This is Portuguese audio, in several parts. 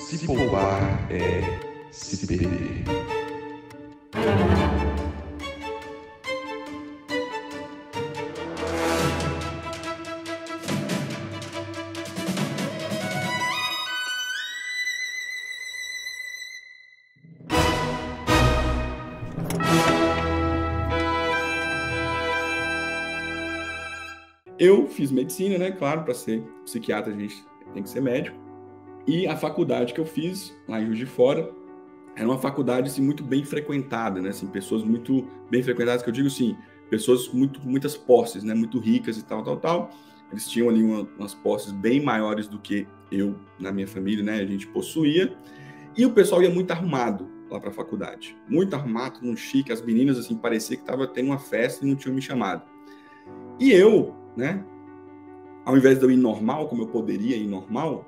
Se poupar é se perder. Eu fiz medicina, né? Claro, para ser psiquiatra a gente tem que ser médico. E a faculdade que eu fiz, lá em Juiz de Fora, era uma faculdade assim, muito bem frequentada, né? Assim, pessoas muito bem frequentadas, que eu digo assim, pessoas muitas posses, né? Muito ricas e tal. Eles tinham ali umas posses bem maiores do que eu, na minha família, né? A gente possuía. E o pessoal ia muito arrumado lá para a faculdade. Muito arrumado, muito chique. As meninas, assim, parecia que estava tendo uma festa e não tinham me chamado. E eu, né? Ao invés de eu ir normal, como eu poderia ir normal,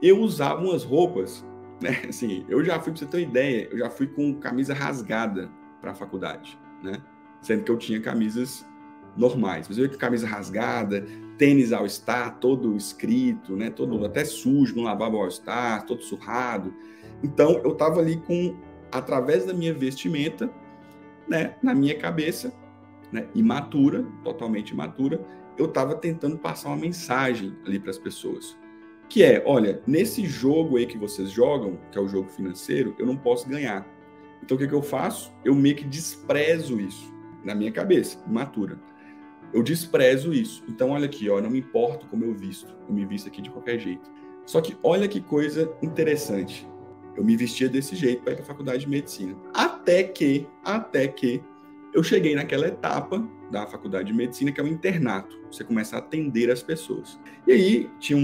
eu usava umas roupas, né? Assim, eu já fui, pra você ter uma ideia, eu já fui com camisa rasgada para a faculdade, né? Sendo que eu tinha camisas normais. Mas eu ia com camisa rasgada, tênis All-Star, todo escrito, né? Todo até sujo, não lavava o All-Star, todo surrado. Então, eu tava ali através da minha vestimenta, né? Na minha cabeça, né? Imatura, totalmente imatura, eu tava tentando passar uma mensagem ali para as pessoas. Que é, olha, nesse jogo aí que vocês jogam, que é o jogo financeiro, eu não posso ganhar. Então o que eu faço? Eu meio que desprezo isso na minha cabeça, imatura. Eu desprezo isso. Então olha aqui, ó, não me importo como eu me visto aqui de qualquer jeito. Só que olha que coisa interessante. Eu me vestia desse jeito para ir para a faculdade de medicina. Até que eu cheguei naquela etapa da faculdade de medicina, que é o internato. Você começa a atender as pessoas. E aí tinha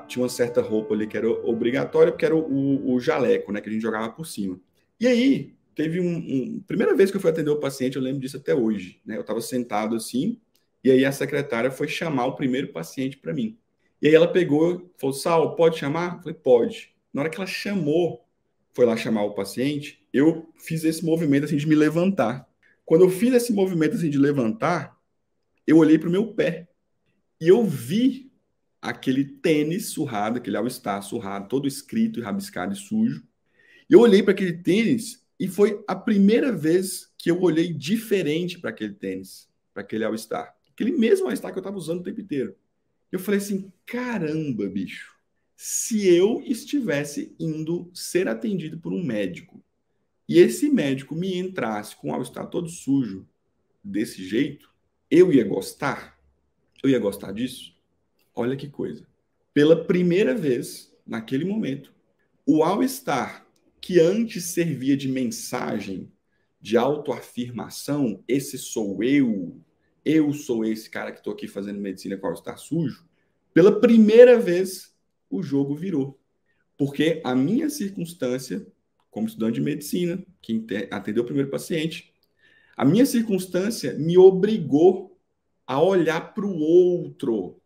tinha uma certa roupa ali que era obrigatória, porque era o jaleco, né, que a gente jogava por cima. E aí teve primeira vez que eu fui atender o paciente, eu lembro disso até hoje, né? Eu estava sentado assim, e aí a secretária foi chamar o primeiro paciente para mim. E aí ela pegou, falou: Sal, pode chamar? Eu falei: pode. Na hora que ela chamou, foi lá chamar o paciente, eu fiz esse movimento assim de me levantar. Quando eu fiz esse movimento assim de levantar, eu olhei para o meu pé e eu vi aquele tênis surrado, aquele All-Star surrado, todo escrito e rabiscado e sujo. E eu olhei para aquele tênis e foi a primeira vez que eu olhei diferente para aquele tênis, para aquele All-Star. Aquele mesmo All-Star que eu estava usando o tempo inteiro. Eu falei assim, caramba, bicho, se eu estivesse indo ser atendido por um médico e esse médico me entrasse com o All-Star todo sujo, desse jeito, eu ia gostar? Eu ia gostar disso? Olha que coisa. Pela primeira vez, naquele momento, o All-Star, que antes servia de mensagem, de autoafirmação, esse sou eu sou esse cara que estou aqui fazendo medicina com All-Star sujo, pela primeira vez, o jogo virou. Porque a minha circunstância, como estudante de medicina, que atendeu o primeiro paciente, a minha circunstância me obrigou a olhar para o outro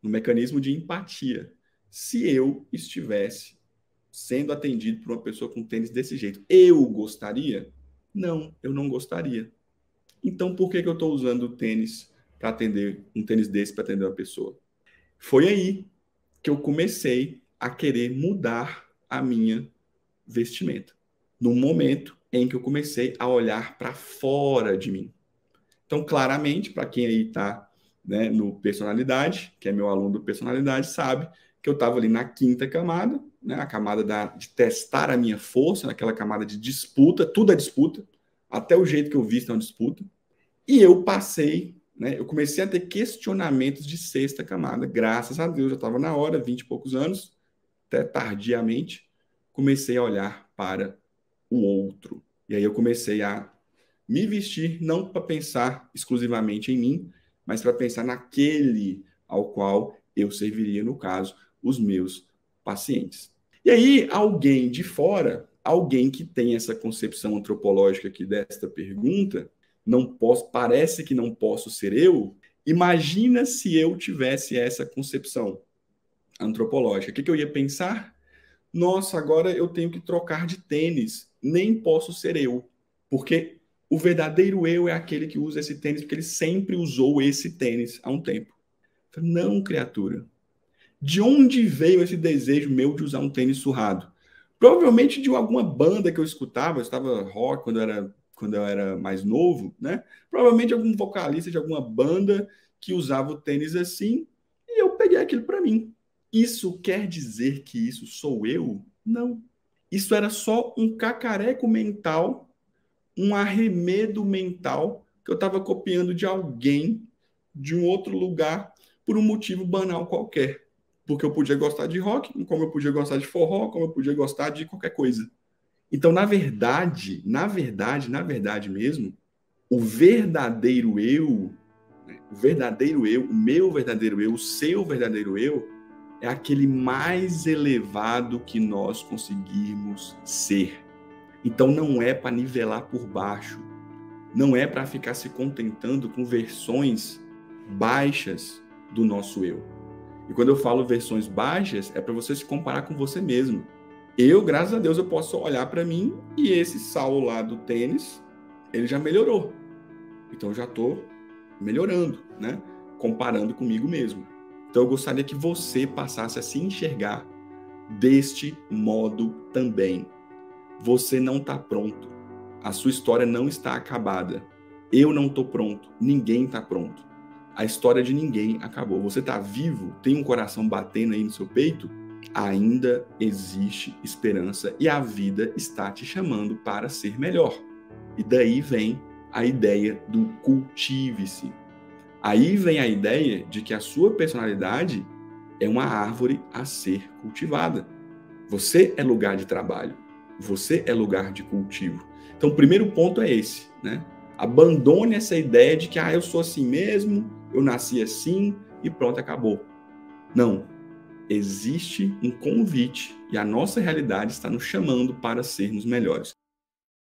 no mecanismo de empatia. Se eu estivesse sendo atendido por uma pessoa com tênis desse jeito, eu gostaria? Não, eu não gostaria. Então, por que eu estou usando o tênis para atender, um tênis desse para atender uma pessoa? Foi aí que eu comecei a querer mudar a minha vestimenta. No momento em que eu comecei a olhar para fora de mim. Então, claramente, para quem aí está, né, no personalidade, que é meu aluno do personalidade, sabe que eu estava ali na quinta camada, né, a camada de testar a minha força, naquela camada de disputa, tudo é disputa, até o jeito que eu visto é uma disputa. E eu passei, né, eu comecei a ter questionamentos de sexta camada, graças a Deus, eu estava na hora, 20 e poucos anos, até tardiamente, comecei a olhar para o outro. E aí eu comecei a me vestir não para pensar exclusivamente em mim, mas para pensar naquele ao qual eu serviria, no caso, os meus pacientes. E aí, alguém de fora, alguém que tem essa concepção antropológica aqui desta pergunta, não posso, parece que não posso ser eu. Imagina se eu tivesse essa concepção antropológica. O que eu ia pensar? Nossa, agora eu tenho que trocar de tênis. Nem posso ser eu. Porque o verdadeiro eu é aquele que usa esse tênis porque ele sempre usou esse tênis há um tempo. Não, criatura. De onde veio esse desejo meu de usar um tênis surrado? Provavelmente de alguma banda que eu escutava rock quando eu era mais novo, né? Provavelmente algum vocalista de alguma banda que usava o tênis assim, e eu peguei aquilo para mim. Isso quer dizer que isso sou eu? Não. Isso era só um cacareco mental, um arremedo mental que eu estava copiando de alguém de um outro lugar por um motivo banal qualquer. Porque eu podia gostar de rock, como eu podia gostar de forró, como eu podia gostar de qualquer coisa. Então, na verdade mesmo, o verdadeiro eu, né, o verdadeiro eu, o meu verdadeiro eu, o seu verdadeiro eu, é aquele mais elevado que nós conseguirmos ser. Então, não é para nivelar por baixo, não é para ficar se contentando com versões baixas do nosso eu. E quando eu falo versões baixas, é para você se comparar com você mesmo. Eu, graças a Deus, eu posso olhar para mim e esse Saulo lá do tênis, ele já melhorou. Então eu já estou melhorando, né? Comparando comigo mesmo. Então eu gostaria que você passasse a se enxergar deste modo também. Você não está pronto. A sua história não está acabada. Eu não estou pronto. Ninguém está pronto. A história de ninguém acabou. Você está vivo? Tem um coração batendo aí no seu peito? Ainda existe esperança e a vida está te chamando para ser melhor. E daí vem a ideia do cultive-se. Aí vem a ideia de que a sua personalidade é uma árvore a ser cultivada. Você é lugar de trabalho. Você é lugar de cultivo. Então, o primeiro ponto é esse, né? Abandone essa ideia de que eu sou assim mesmo, eu nasci assim e pronto, acabou. Não. Existe um convite e a nossa realidade está nos chamando para sermos melhores.